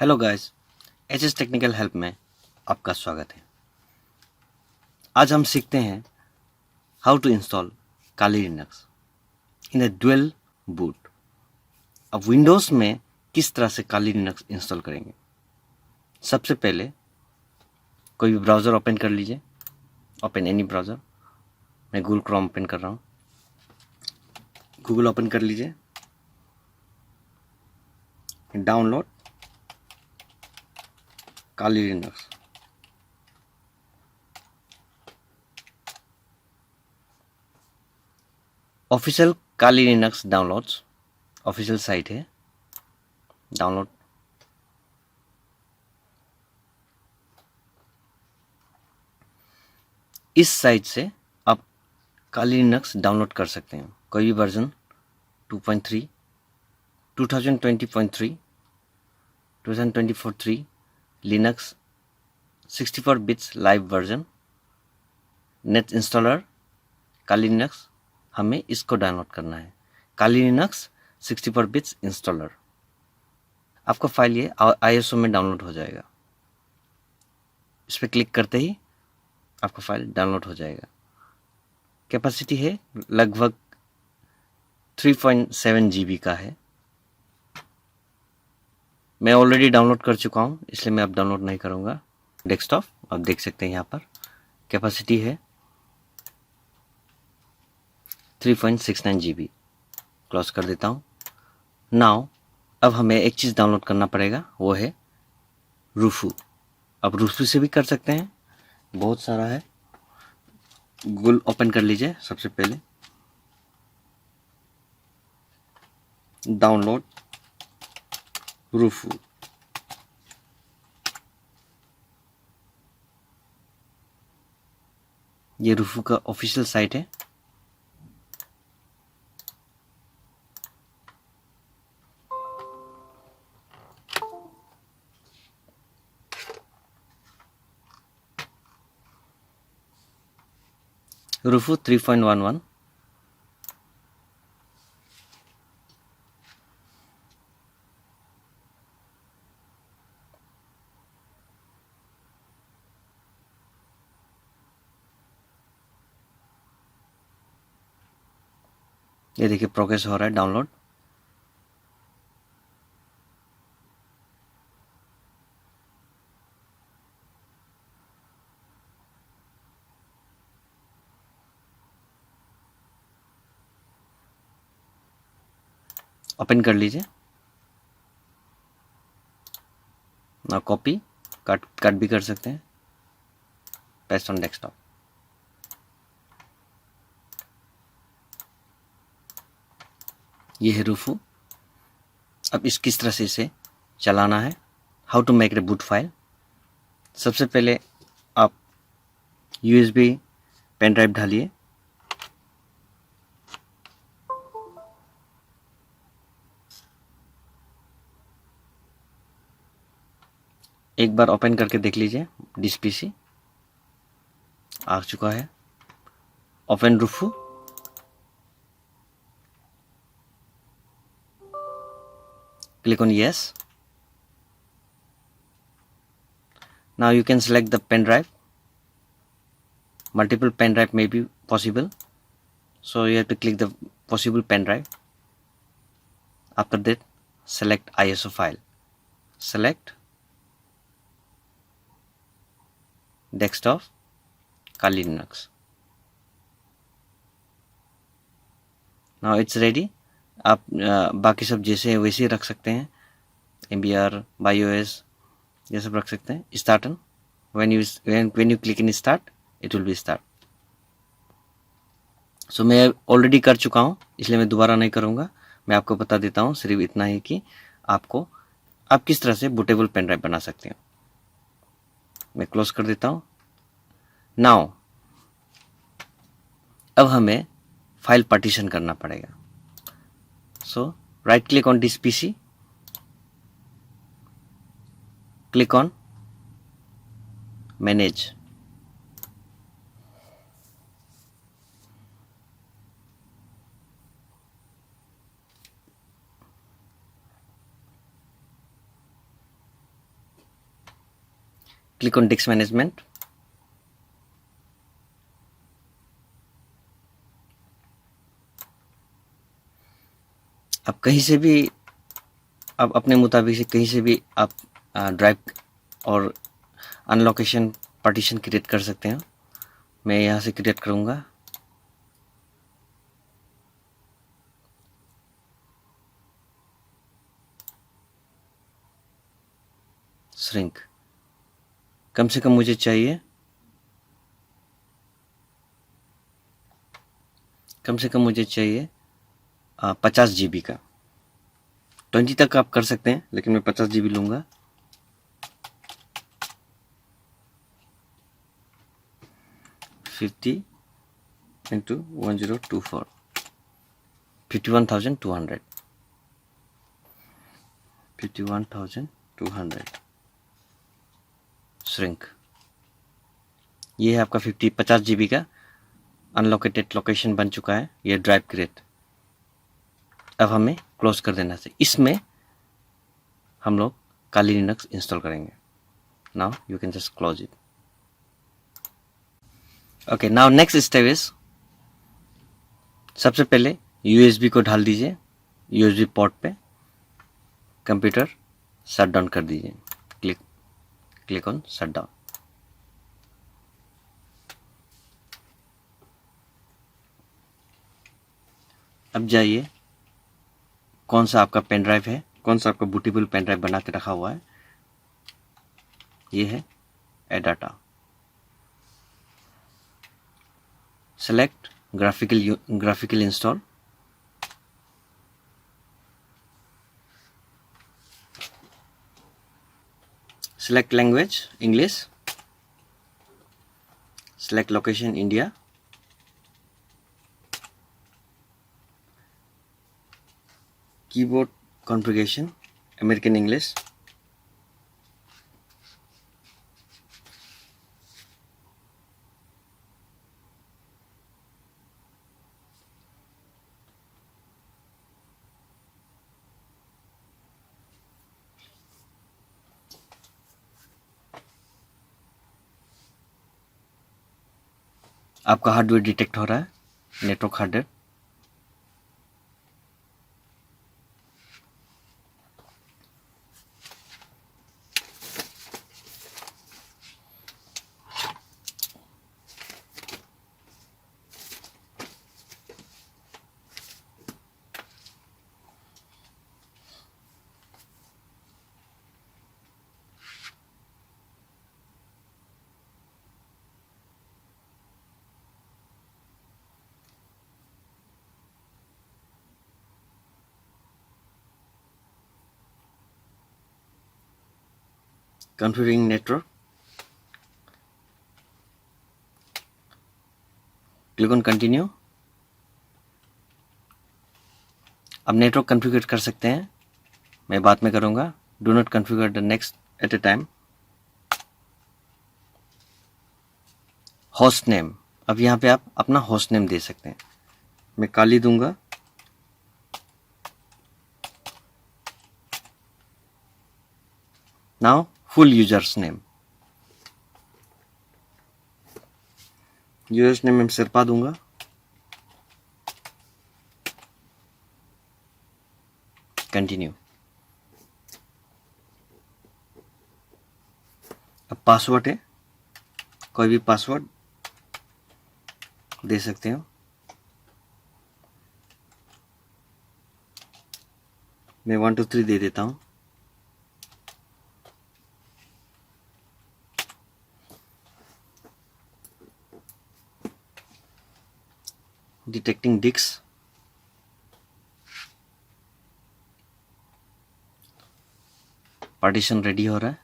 Hello guys, HS technical help में आपका स्वागत है। आज हम सीखते हैं how to install Kali Linux in a dual boot. अब विंडोज़ में किस तरह से काली लिनक्स इंस्टॉल करेंगे। सबसे पहले कोई भी ब्राउज़र ओपन कर लीजिए। Open any browser. मैं गूगल क्रोम ओपन कर रहा हूँ। गूगल ओपन कर लीजिए। डाउनलोड काली लिनक्स। ऑफिशियल काली लिनक्स डाउनलोड्स ऑफिशियल साइट है। डाउनलोड इस साइट से आप काली लिनक्स डाउनलोड कर सकते हैं। कोई भी version 2.3 2020.3 2024-3 Linux 64 bits live version net installer Kali Linux. हमें इसको डाउनलोड करना है। Kali Linux 64 bits installer. आपका फाइल ये ISO में डाउनलोड हो जाएगा। इस पर क्लिक करते ही आपका फाइल डाउनलोड हो जाएगा। कैपेसिटी है लगभग 3.7 GB का है। मैं ऑलरेडी डाउनलोड कर चुका हूँ, इसलिए मैं अब डाउनलोड नहीं करूँगा। डेस्कटॉप आप देख सकते हैं यहाँ पर कैपेसिटी है 3.69 GB। क्लोज कर देता हूँ। नाउ अब हमें एक चीज़ डाउनलोड करना पड़ेगा, वो है रूफू। अब रूफू से भी कर सकते हैं, बहुत सारा है। गूगल ओपन कर लीजिए। सबसे पहले डाउनलोड रूफू। ये रूफू का ऑफिशियल साइट है। रूफू 3.11। ये देखिए प्रोग्रेस हो रहा है डाउनलोड। ओपन कर लीजिए। ना कॉपी कट भी कर सकते हैं। Paste on desktop. ये है रूफू। अब इस किस तरह से इसे चलाना है, how to make a boot file. सबसे पहले आप USB पेन ड्राइव ढालिए। एक बार ओपन करके देख लीजिए। दिस PC आ चुका है। Open रूफू। Click on yes. Now you can select the pen drive. Multiple pen drive may be possible, so you have to click the possible pen drive. After that, select ISO file. Select desktop Kali Linux. Now it's ready. आप बाकी सब जैसे वैसे ही रख सकते हैं। MBR, BIOS ये सब रख सकते हैं। Start on when you click in start, it will be start. सो मैं ऑलरेडी कर चुका हूँ, इसलिए मैं दोबारा नहीं करूँगा। मैं आपको बता देता हूँ सिर्फ इतना ही कि आप किस तरह से बूटेबल पेन ड्राइव बना सकते हो। मैं क्लोज कर देता हूँ। नाउ अब हमें फाइल पार्टीशन करना पड़ेगा। So right click on this PC, click on manage. Click on disk management. अब कहीं से भी आप अपने मुताबिक से कहीं से भी आप ड्राइव और अनलोकेशन पार्टीशन क्रिएट कर सकते हैं। मैं यहाँ से क्रिएट करूँगा। श्रिंक कम से कम मुझे चाहिए, कम से कम मुझे चाहिए 50 GB का। 20 तक आप कर सकते हैं, लेकिन मैं 50 GB लूँगा। $50 into 1024, 51,200, 51,200 श्रिंक। ये है आपका 50 GB का अनलोकेटेड लोकेशन बन चुका है, ये ड्राइव क्रिएट। अब हमें क्लोज कर देना है। इसमें हम लोग काली लिनक्स इंस्टॉल करेंगे। Now you can just close it. Okay, now next step is, सबसे पहले USB को ढाल दीजिए USB पोर्ट पे, कंप्यूटर शट डाउन कर दीजिए। Click on shut down. अब जाइए, कौन सा आपका पेन ड्राइव है, कौन सा आपका बूटेबल पेन ड्राइव बना के रखा हुआ है, ये है ADATA. Select graphical install. Select language English, select location India, keyboard configuration American English, आपका हार्डवेयर डिटेक्ट हो रहा है, network hardware. Configuring network, click on continue। अब नेटवर्क कॉन्फ़िगर कर सकते हैं, मैं बाद में करूंगा। Do not configure the next at a time. Host name, अब यहाँ पे आप अपना होस्ट नेम दे सकते हैं। मैं काली दूंगा। Now full users name, users name में सिरपा दूंगा। कंटिन्यू। अब पासवर्ड है, कोई भी पासवर्ड दे सकते हो। मैं 1 2 3 दे देता हूं। डिटेक्टिंग डिस्क, पार्टीशन रेडी हो रहा है।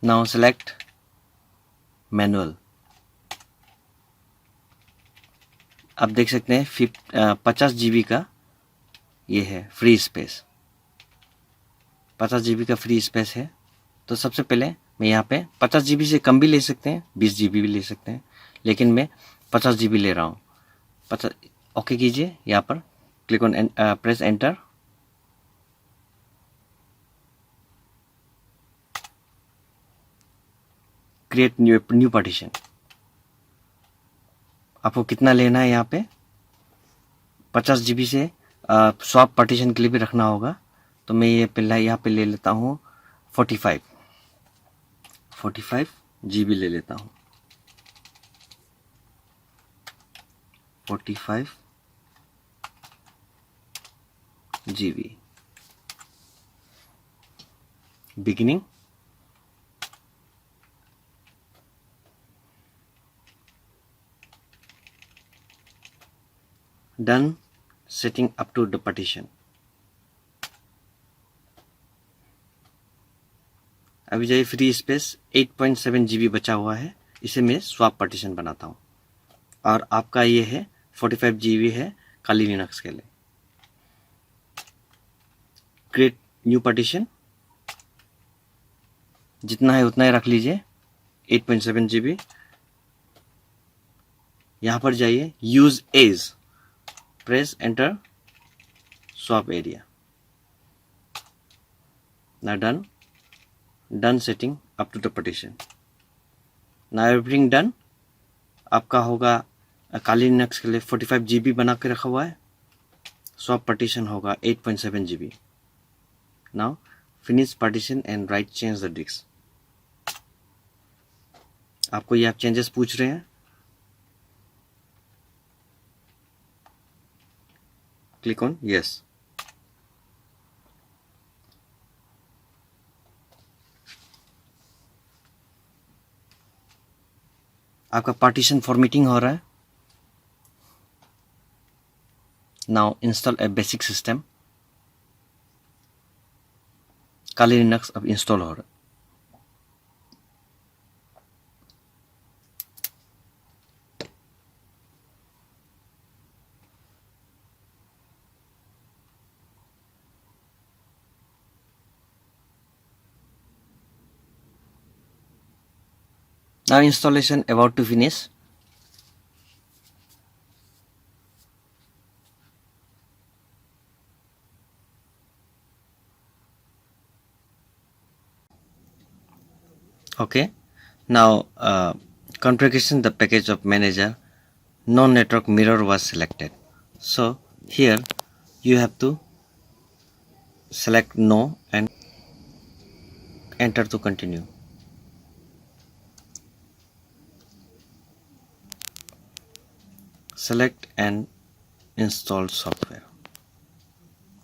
Now select manual. आप देख सकते हैं 50 GB का ये है फ्री स्पेस, 50 GB का फ्री स्पेस है। तो सबसे पहले मैं यहाँ पे 50 GB से कम भी ले सकते हैं, 20 GB भी ले सकते हैं, लेकिन मैं 50 GB ले रहा हूँ। ओके कीजिए, यहाँ पर click on press enter. Create new partition. आपको कितना लेना है? यहाँ पे 50 GB से स्वैप पार्टीशन के लिए भी रखना होगा, तो मैं ये पहला यहाँ पे ले लेता हूँ 45 GB ले लेता हूँ। 45 GB beginning, done setting up to the partition। अभी जाइए फ्री स्पेस 8.7 GB बचा हुआ है, इसे मैं स्वैप पार्टीशन बनाता हूँ। और आपका ये है 45 GB है काली लिनक्स के लिए। क्रिएट न्यू पार्टीशन, जितना है उतना ही रख लीजिए 8.7 GB। यहाँ पर जाइए use as, press enter, swap area. now done setting up to the partition। now everything done। आपका होगा काली लिनक्स के लिए 45 GB बना के रखा हुआ है, स्वैप पार्टीशन होगा 8.7 GB। now finish partition and right change the disk। आपको ये आप चेंजेस पूछ रहे हैं, क्लिक ऑन यस। आपका पार्टीशन फॉर्मेटिंग हो रहा है। नाउ इंस्टॉल ए बेसिक सिस्टम। काली लिनक्स अब इंस्टॉल हो रहा है। Now installation about to finish। Okay, now configuration the package of manager, no network mirror was selected, so here you have to select no and enter to continue। Select and install software।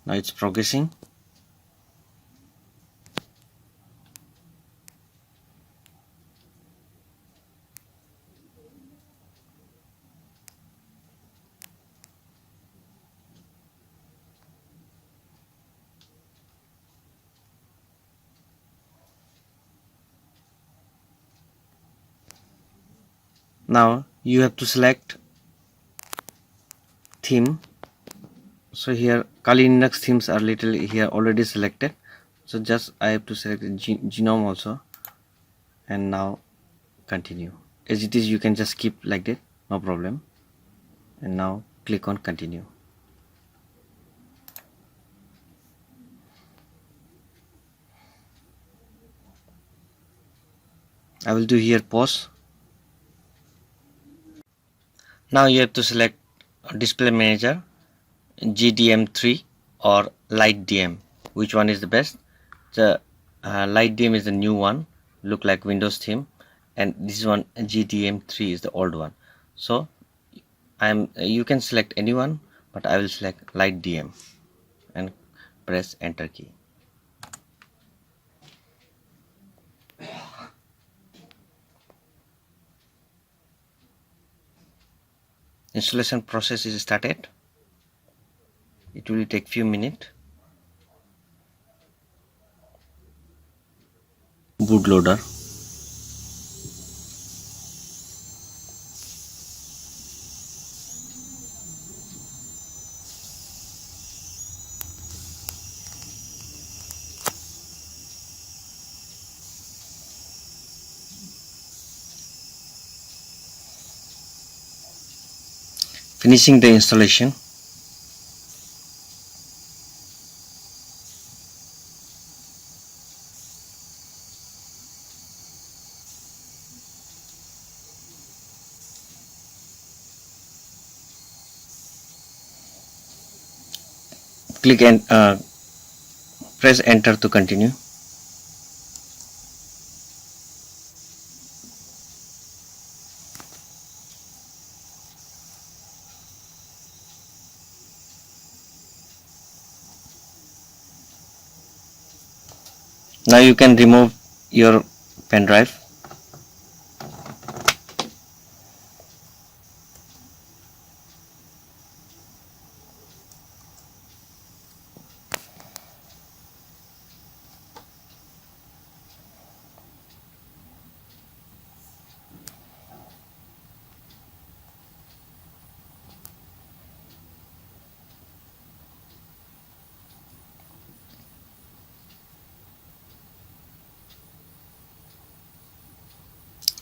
now it's progressing। now you have to select theme, so here Kali Linux themes are little here already selected, so just I have to select GNOME also, and now continue as it is. You can just keep like that, no problem, and now click on continue। I will do here pause। now you have to select display manager, GDM3 or LightDM, which one is the best? The LightDM is the new one, look like Windows theme, and this one GDM3 is the old one. So you can select anyone, but I will select LightDM and press enter key। Installation process is started, it will take few minutes। bootloader, finishing the installation. Click and press enter to continue. Now you can remove your pen drive.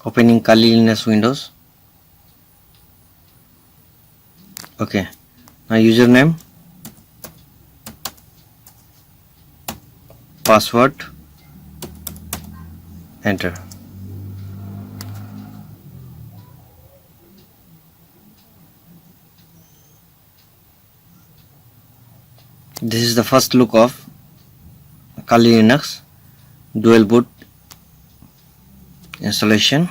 Opening Kali Linux Windows. Okay, now username, password, enter. This is the first look of Kali Linux dual boot installation.